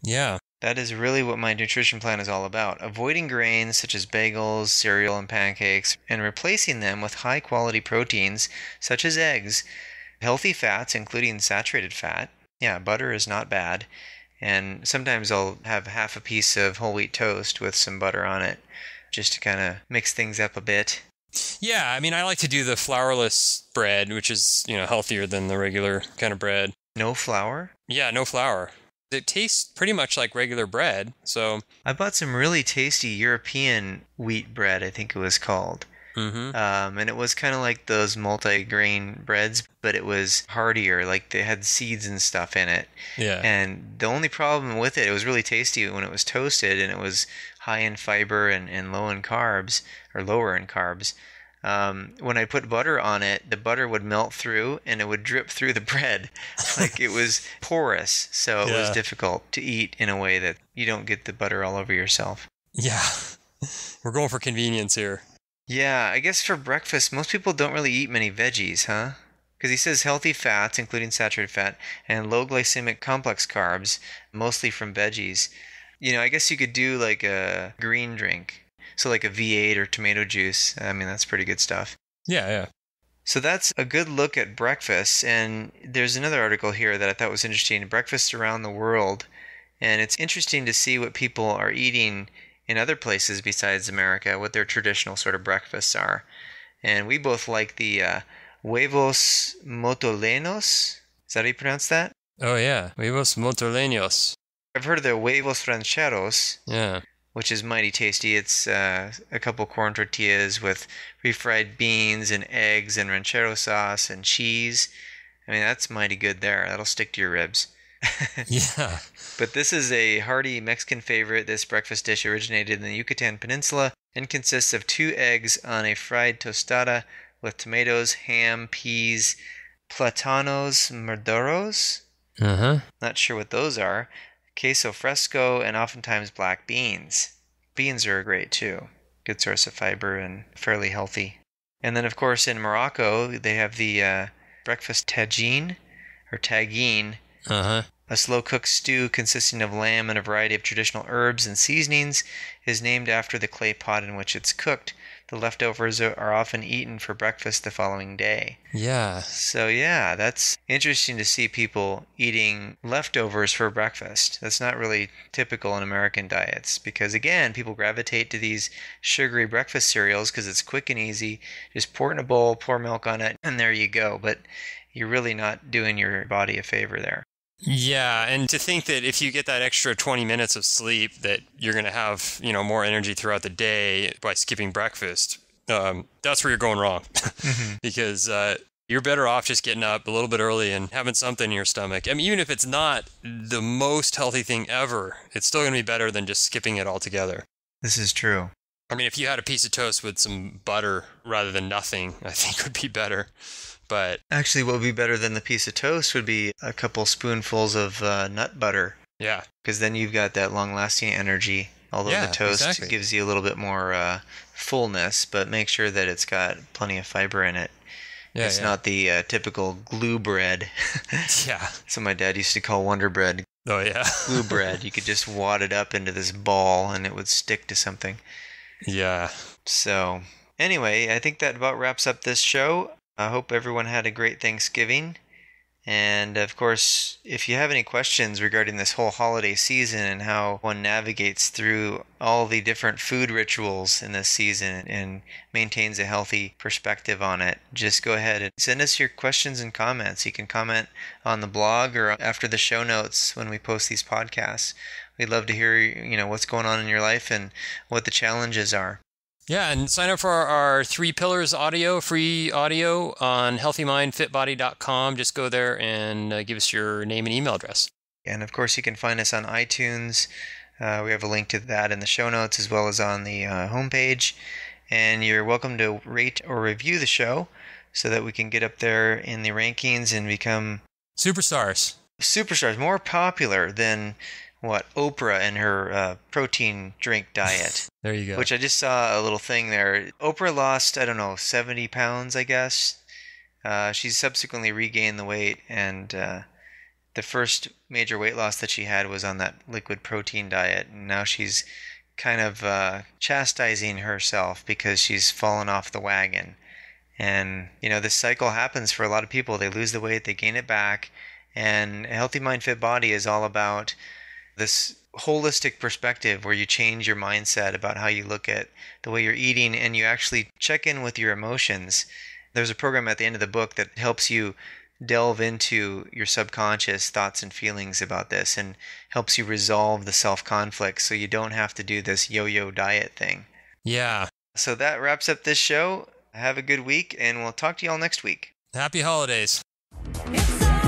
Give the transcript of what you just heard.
Yeah. That is really what my nutrition plan is all about. Avoiding grains such as bagels, cereal, and pancakes, and replacing them with high quality proteins such as eggs, healthy fats, including saturated fat. Yeah, butter is not bad. And sometimes I'll have half a piece of whole wheat toast with some butter on it just to kind of mix things up a bit. Yeah, I mean, I like to do the flourless bread, which is, healthier than the regular kind of bread. No flour? Yeah, no flour. It tastes pretty much like regular bread, so... I bought some really tasty European wheat bread, I think it was called. Mm-hmm. And it was kind of like those multi-grain breads, but it was heartier, like they had seeds and stuff in it. Yeah. And the only problem with it, it was really tasty when it was toasted, and it was high in fiber and low in carbs, or lower in carbs. When I put butter on it, the butter would melt through and it would drip through the bread. Like it was porous, so it was Yeah. difficult to eat in a way that you don't get the butter all over yourself. Yeah. We're going for convenience here. Yeah, I guess for breakfast, most people don't really eat many veggies, huh? Because he says healthy fats, including saturated fat, and low glycemic complex carbs, mostly from veggies. I guess you could do like a green drink. So like a V8 or tomato juice. I mean, that's pretty good stuff. Yeah, yeah. So that's a good look at breakfast. And there's another article here that I thought was interesting, breakfast around the world. And it's interesting to see what people are eating in other places besides America, what their traditional sort of breakfasts are. And we both like the huevos motolenos. Is that how you pronounce that? Oh, yeah. Huevos motoleños. I've heard of the huevos rancheros, Yeah. which is mighty tasty. It's a couple corn tortillas with refried beans and eggs and ranchero sauce and cheese. I mean, that's mighty good there. That'll stick to your ribs. Yeah. But this is a hearty Mexican favorite. This breakfast dish originated in the Yucatan Peninsula and consists of 2 eggs on a fried tostada with tomatoes, ham, peas, platanos maduros. Uh-huh. Not sure what those are. Queso fresco, and oftentimes black beans. Beans are great too. Good source of fiber and fairly healthy. And then, of course, in Morocco, they have the breakfast tagine, or tagine, Uh-huh. a slow-cooked stew consisting of lamb and a variety of traditional herbs and seasonings, is named after the clay pot in which it's cooked. The leftovers are often eaten for breakfast the following day. Yeah. So yeah, that's interesting to see people eating leftovers for breakfast. That's not really typical in American diets because, again, people gravitate to these sugary breakfast cereals because it's quick and easy. Just pour it in a bowl, pour milk on it, and there you go. But you're really not doing your body a favor there. Yeah, and to think that if you get that extra 20 minutes of sleep that you're going to have, more energy throughout the day by skipping breakfast, that's where you're going wrong. Because you're better off just getting up a little bit early and having something in your stomach. I mean, even if it's not the most healthy thing ever, it's still going to be better than just skipping it altogether. This is true. I mean, if you had a piece of toast with some butter rather than nothing, I think would be better. But actually, what would be better than the piece of toast would be a couple spoonfuls of nut butter. Yeah. Because then you've got that long-lasting energy. Although the toast gives you a little bit more fullness, but make sure that it's got plenty of fiber in it. Yeah, it's not the typical glue bread. Yeah. So my dad used to call Wonder Bread. Oh, yeah. Glue bread. You could just wad it up into this ball and it would stick to something. Yeah. So anyway, I think that about wraps up this show. I hope everyone had a great Thanksgiving. And of course, if you have any questions regarding this whole holiday season and how one navigates through all the different food rituals in this season and maintains a healthy perspective on it, just go ahead and send us your questions and comments. You can comment on the blog or after the show notes when we post these podcasts. We'd love to hear, what's going on in your life and what the challenges are. Yeah, and sign up for our 3 Pillars audio, free audio on healthymindfitbody.com. Just go there and give us your name and email address. And of course, you can find us on iTunes. We have a link to that in the show notes as well as on the homepage. And you're welcome to rate or review the show so that we can get up there in the rankings and become superstars. Superstars, more popular than Oprah and her protein drink diet. There you go. Which I just saw a little thing there. Oprah lost, 70 pounds, I guess. She's subsequently regained the weight, and the first major weight loss that she had was on that liquid protein diet, and now she's kind of chastising herself because she's fallen off the wagon. And, this cycle happens for a lot of people. They lose the weight, they gain it back. And a healthy mind, fit body is all about this holistic perspective where you change your mindset about how you look at the way you're eating, and you actually check in with your emotions. There's a program at the end of the book that helps you delve into your subconscious thoughts and feelings about this and helps you resolve the self-conflict so you don't have to do this yo-yo diet thing. Yeah. So that wraps up this show. Have a good week, and we'll talk to you all next week. Happy holidays. It's